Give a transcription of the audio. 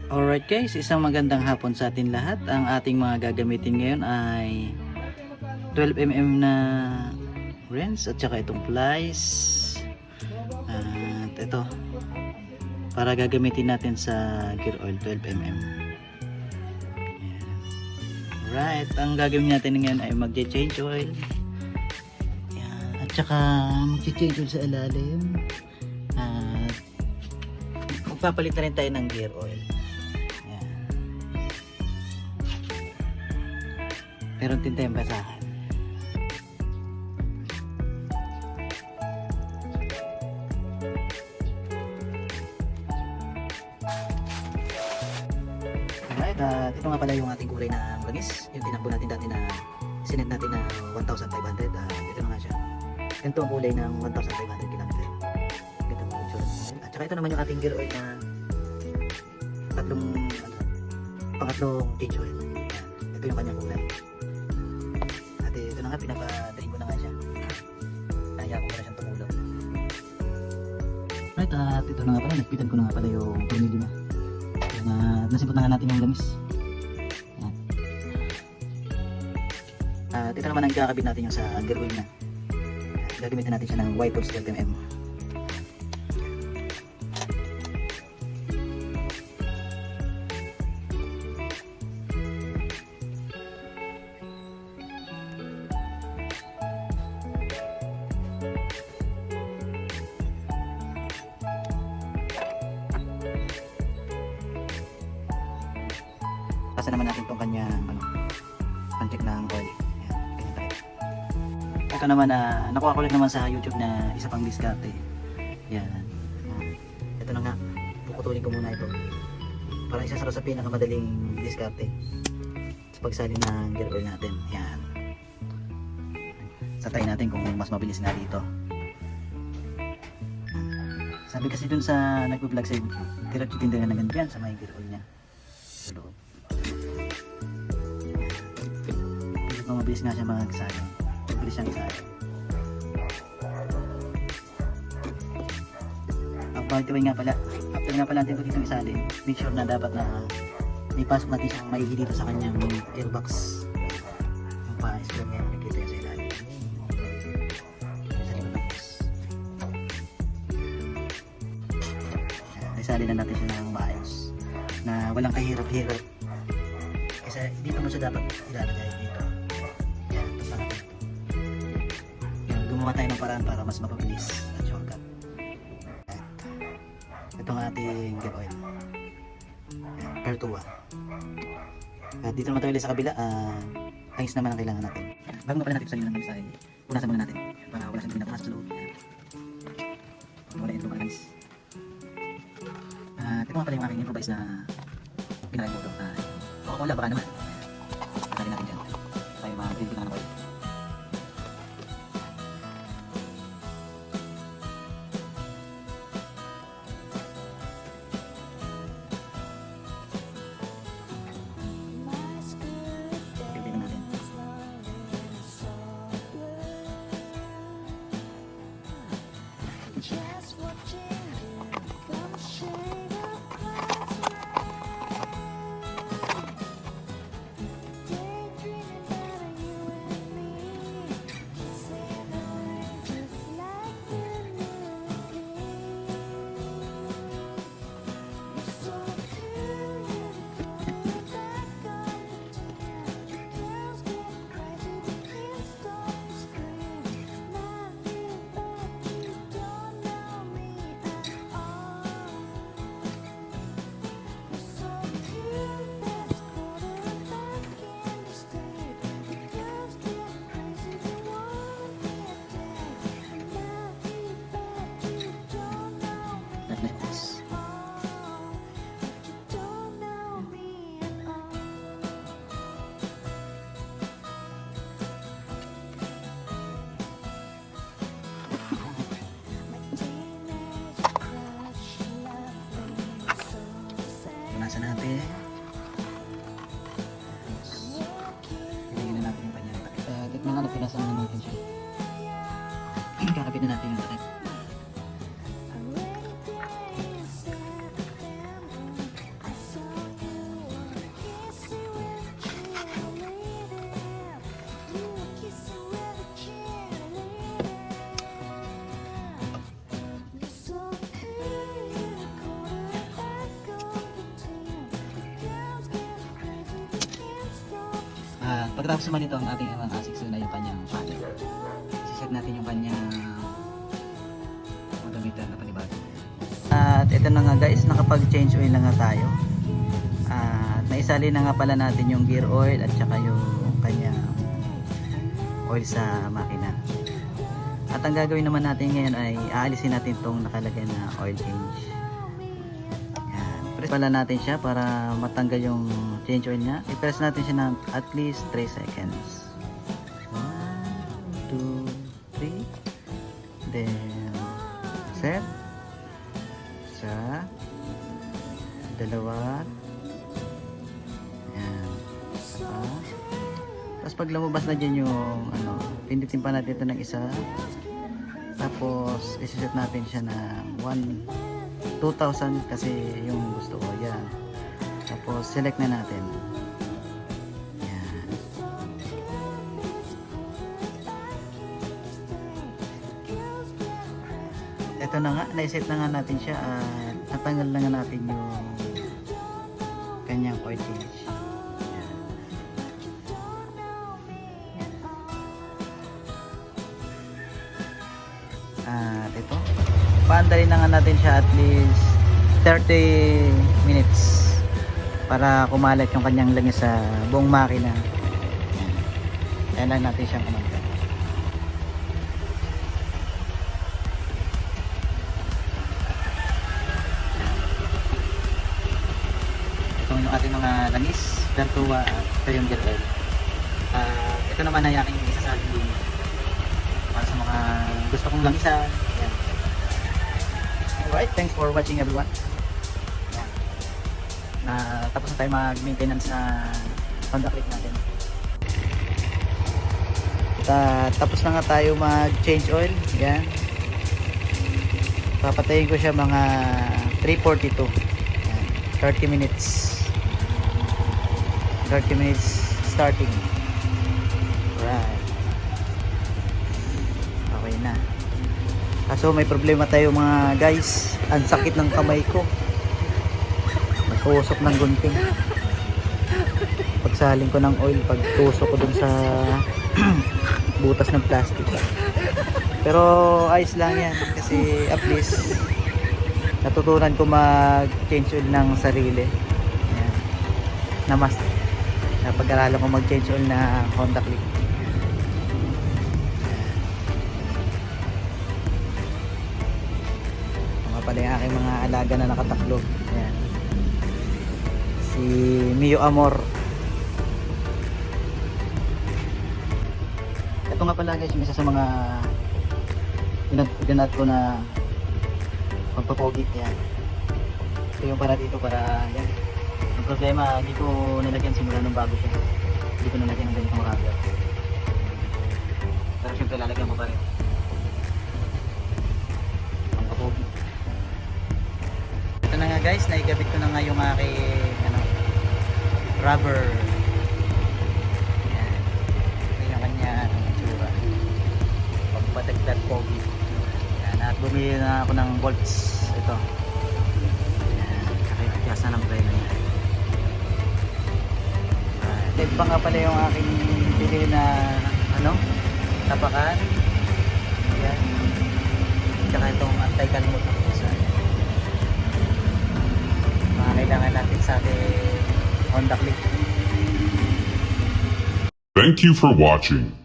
Alright guys, isang magandang hapon sa atin lahat. Ang ating mga gagamitin ngayon ay 12mm na wrench at saka itong plies. At ito, para gagamitin natin sa gear oil 12mm. Right, ang gagawin natin ngayon ay mag-change oil. Yan. At saka mag-change oil sa ilalim. At magpapalit na rin tayo ng gear oil. Meron din tayong basahan. Alright, at ito nga pala yung ating kulay na langis. Yung tinakbo natin dati na sinet natin na 1,500. Ito na nga siya. Ganito ang kulay ng 1,500 km. Ganito ang kulay. At saka ito naman yung ating gear oil na pangatlong change oil. Ito yung kanyang kulay. Ito na nga, pinapa-drain ko na nga siya. Kaya ko na siyang tumulong. Right, at ito na nga pala, nagpitan ko na nga pala yung tornilyo niya. Nasipot na nga natin yung langis. At ito naman ang kakabit natin yung sa gear oil niya. Gagamitin natin siya ng Y-Pulse 12mm. Pasa naman natin itong kanyang pan-check ng oil. Ayan, ito naman nakuha ko lang naman sa YouTube na isa pang diskarte. Yan. Ito na nga, puputulin ko muna ito para isa sa pinakamadaling diskarte sa pagsalin ng gear oil natin. Yan. Satay natin kung mas mabilis nga dito. Sabi kasi dun sa nagpo-vlog sa YouTube, diretso din din na ganyan sa may gear oil niya sa loob. Mabilis nga siya magsalang. Mabilis siyang isalang. After nga pala natin ito dito isalin, make sure na dapat na may pasok natin siyang maihi dito sa kanyang airbox. Yung pa-spray niya, nakikita yun sa ilalim. Sa likod ng box. Isalin na natin siya ng maayos. Na walang kahirap-hirap. Kasi dito mo siya dapat ilalagay dito. Gumawa tayo ng paraan para mas mapabilis at shortcut. Ito ang ating gear oil. Pertua. At dito naman tayo ulit sa kabila. Ayos naman ang kailangan natin. Bago nga pala natin sa ng langis ay punasan muna natin para wala siyang pinapunas sa loob. Wala ito mga langis. At ito nga pala yung aking improvise na pinalagay mo ito. Wala baka naman. Pagkalin natin dyan. Tayo mag-build ng oil. Punasan natin. Ilagyan na natin yung kanyang takip. Tikman nga na pinasan na natin siya. Kakapit na natin yung takip. pagkatapos naman ito ang ating Asikso na yung kanyang panel. Isiset natin yung kanyang magamitan na panibago. At ito na nga guys, nakapag-change oil na nga tayo. At naisali na nga pala natin yung gear oil at saka yung kanyang oil sa makina. At ang gagawin naman natin ngayon ay aalisin natin itong nakalagay na oil change. Yan. Press pala natin siya para matanggal yung change oil niya. I-press natin siya ng at least 3 seconds. 1, 2, 3. Then set. Isa. Dalawa. Yan. Isa. Tapos pag lumabas na dyan yung pindutin pa natin ito ng isa. Tapos isiset natin siya na 2,000 kasi yung gusto ko. Yan. Tapos select na natin. Yan. Ito na nga, naiset na nga natin siya at natanggal na nga natin yung kanyang oil change. At ito, paandalin na nga natin siya at least 30 minutes para kumalat yung kanyang langis sa buong makina. Ayan lang natin siyang kumanta. Ito yung ating mga langis, Vertua at ito yung gear oil. Ito naman ay aking isasali para sa mga gusto kong langisan. Yan. Alright, thanks for watching everyone. Yan. Tapos na tayo mag-maintenance sa Honda Click natin. Tapos na nga tayo mag-change oil. Yan. Papatayin ko siya mga 3:42. Yan. 30 minutes. 30 minutes starting. Alright. Na. Kaso may problema tayo mga guys. Ang sakit ng kamay ko. Nagtusok ng gunting. Pagsaling ko ng oil, pagtusok ko dun sa butas ng plastic. Pero ayos lang yan kasi at least natutunan ko mag-change oil ng sarili. Ayan. Napag-aralan ko mag-change oil na Honda Click. Pala yung aking mga alaga na nakataklo. Ayan. Si Mio Amor. Ito nga pala guys yung isa sa mga ginat ko na pagpapogi. Ayan. Ito yung para dito para yan. Ang problema hindi ko nilagyan simula nung bago siya. Hindi ko nilagyan ng ganitong rubber. Pero syempre lalagyan mo pa rin. Pagpapogi. Ito na nga guys, naigabit ko na nga yung aking rubber. Yan. Ito yung kanya itsura. Pagpatagdag pogi. Yan. At bumili na ako ng bolts. Ito. Yan. Nakikiyas na ng preno niya. Ito pa nga pala yung aking bili na tapakan. Yan. Tsaka itong anti-kalmot ng pusa. Kailangan natin sa ating Honda Click. Thank you for watching.